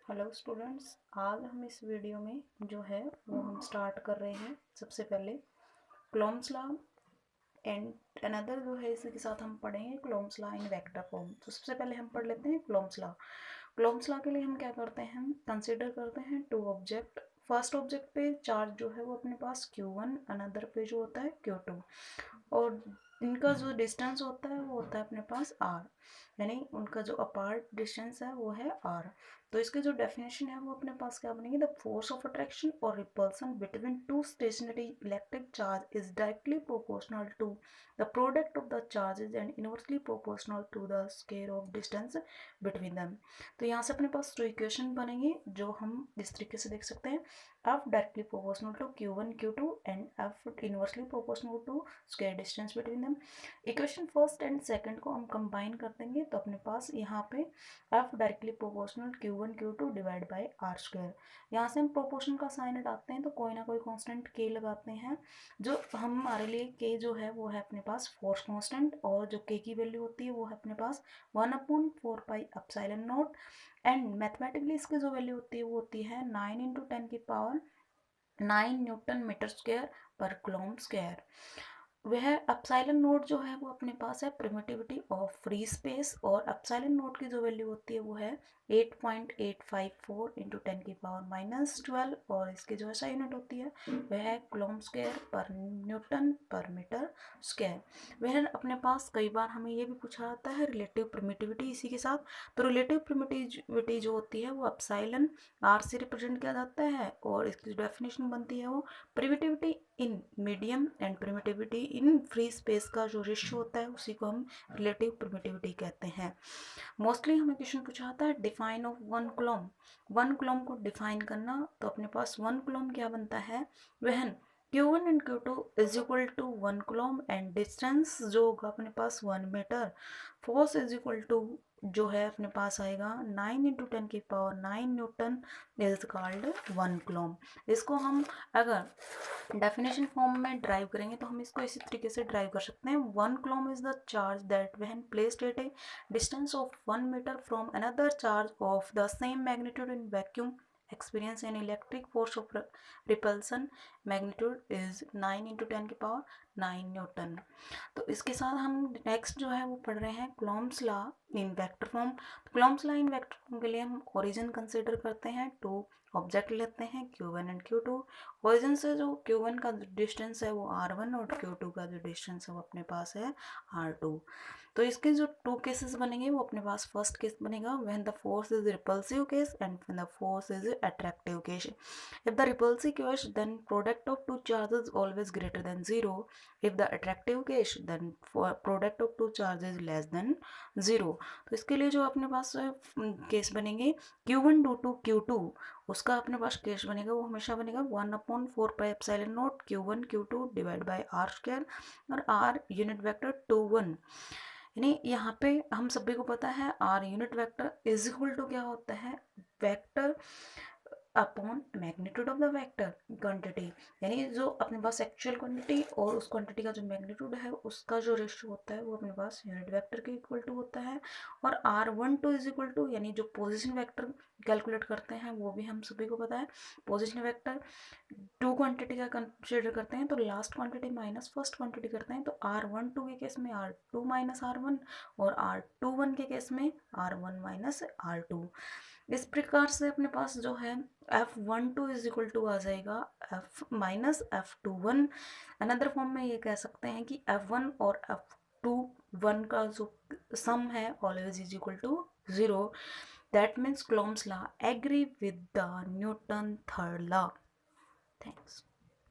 Hello students, आज हम इस वीडियो में जो है वो हम स्टार्ट कर रहे हैं। सबसे पहले क्लोम्स लॉ एंड अनदर जो है इसी के साथ हम पढ़ेंगे क्लोम्स लॉ इन वेक्टर फॉर्म। तो सबसे पहले हम पढ़ लेते हैं क्लोम्स लॉ। क्लोम्स लॉ के लिए हम क्या करते हैं, हम कंसिडर करते हैं टू ऑब्जेक्ट। फर्स्ट ऑब्जेक्ट पे चार्ज जो है वो अपने पास Q1, अनदर पे जो होता है Q2, और इनका जो डिस्टेंस होता है वो होता है अपने पास r, यानी उनका जो अपार्ट डिस्टेंस है वो है r। तो इसके जो डेफिनेशन है वो अपने पास क्या बनेगी, द फोर्स ऑफ अट्रैक्शन और repulsion between two stationary electric charge is directly proportional to the product of the charges and inversely proportional to the square of distance between them. तो यहाँ से अपने पास दो इक्वेशन बनेंगे जो हम इस तरीके से देख सकते हैं, f directly proportional to q1 q2 and f inversely proportional to square distance between them। Equation first and second को हम कंबाइन कर देंगे तो अपने पास यहाँ पे f directly proportional q1 q2 divide by r square. यहाँ से हम प्रोपोर्शन का साइन हटाते हैं तो कोई ना कोई कांस्टेंट k लगाते हैं। जो हमारे लिए k जो है वो है अपने पास फोर्स कांस्टेंट, और जो k की वैल्यू होती है वो है अपने पास 1/4 pi epsilon not, and mathematically इसकी जो वैल्यू होती है वो होती है 9 × 10 की पावर 9 न्यूटन मीटर स्क्वायर पर कूलम्ब स्क्वायर। वह एप्सिलॉन नोट जो है वो अपने पास है प्रिमिटिविटी ऑफ फ्री स्पेस, और एप्सिलॉन नोट की जो वैल्यू होती है वो है 8.854 × 10 की पावर -12, और इसकी जो ऐसा यूनिट होती है वह है कूलम्ब स्क्वायर पर न्यूटन पर मीटर स्क्वायर। वह अपने पास कई बार हमें ये भी पूछा जाता है रिलेटिव परमिटिविटी इसी के साथ। तो रिलेटिव परमिटिविटी जो होती है वो एप्सिलॉन आर से रिप्रेजेंट किया जाता है, और इसकी डेफिनेशन बनती है वो permittivity in medium and permittivity in free space का जो रेशियो होता है उसी को हम रिलेटिव परमिटिविटी कहते हैं। मोस्टली हमें क्वेश्चन पूछा आता है define of one coulomb. One coulomb को डिफाइन करना, तो अपने पास वन कूलम्ब क्या बनता है, वहन Q1 and Q2 is equal to 1 coulomb and distance जो होगा अपने पास 1 metre. Force is equal to जो है अपने पास आएगा 9 × 10 की power 9 newton is called 1 coulomb. इसको हम अगर डेफिनेशन फॉर्म में ड्राइव करेंगे तो हम इसको इसी तरीके से ड्राइव कर सकते हैं। 1 coulomb is the charge that when placed at a distance of 1 metre from another charge of the same magnitude in vacuum experience an electric force of repulsion magnitude is 9 × 10 की पावर 9 न्यूटन। तो इसके साथ हम next जो है वो पढ़ रहे हैं Coulomb's law in vector form. Coulomb's law in vector form के लिए हम ओरिजिन कंसीडर करते हैं, टू ऑब्जेक्ट लेते हैं Q1 एंड Q2। ओरिजिन से जो Q1 का डिस्टेंस है वो R1 और Q2 का जो डिस्टेंस है वो अपने पास है R2। तो इसके जो टू केसेस बनेंगे वो अपने पास फर्स्ट केस बनेगा when the force is repulsive case and when the force is attractive case. If the repulsive case then product of two charges always greater than 0। If the attractive case then product of two charges less than 0। तो इसके लिए जो अपने पास case बनेंगे Q1 to Q2, उसका अपने पास case बनेगा वो हमेशा बनेगा 1/4 pi epsilon not Q1 Q2 divide by R square, और R यूनिट वेक्टर 2 1। यानी यहाँ पे हम सभी को पता है R unit vector is equal to क्या होता है, vector upon magnitude of the vector quantity. यानी जो अपने पास एक्चुअल क्वांटिटी और उस क्वांटिटी का जो मैग्नीट्यूड है उसका जो रेशियो होता है वो अपने पास यूनिट वेक्टर के इक्वल टू होता है। और R12 इज इक्वल टू, यानी जो पोजीशन वेक्टर कैलकुलेट करते हैं वो भी हम सभी को पता है, पोजीशन वेक्टर टू क्वांटिटी का कंसिडर करते हैं तो last quantity minus first quantity करते हैं। तो R12 के केस में R2 माइनस R1, और R21 के केस में R1 माइनस R2। इस प्रकार से अपने पास जो है F12 इज इक्वल टू आ जाएगा F minus F21। Another form में ये कह सकते हैं कि F1 और F21 का जो सम है always is equal to 0। That means coulomb's law agree with the newton third law. Thanks.